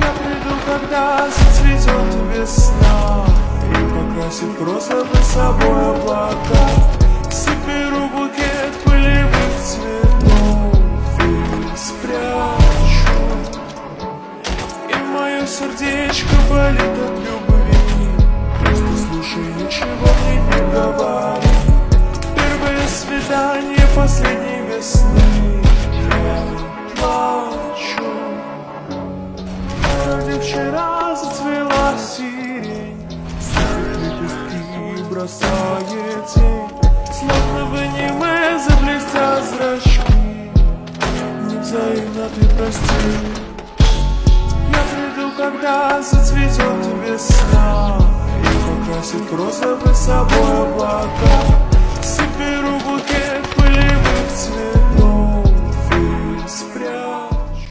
Я приду, когда зацветет весна и покрасит в розовый собой облака. Соберу букет полевых цветов и спрячу. И мое сердечко болит от любви. Просто слушай, ничего мне не говори. Первое свидание последней весны. Я плачу. Вроде вчера зацвела сирень, сухие лепестки бросает тень. Словно в аниме заблестят зрачки. Невзаимно ты прости. Я приду, когда зацветет весна и покрасит в розовый собой облака. Соберу букет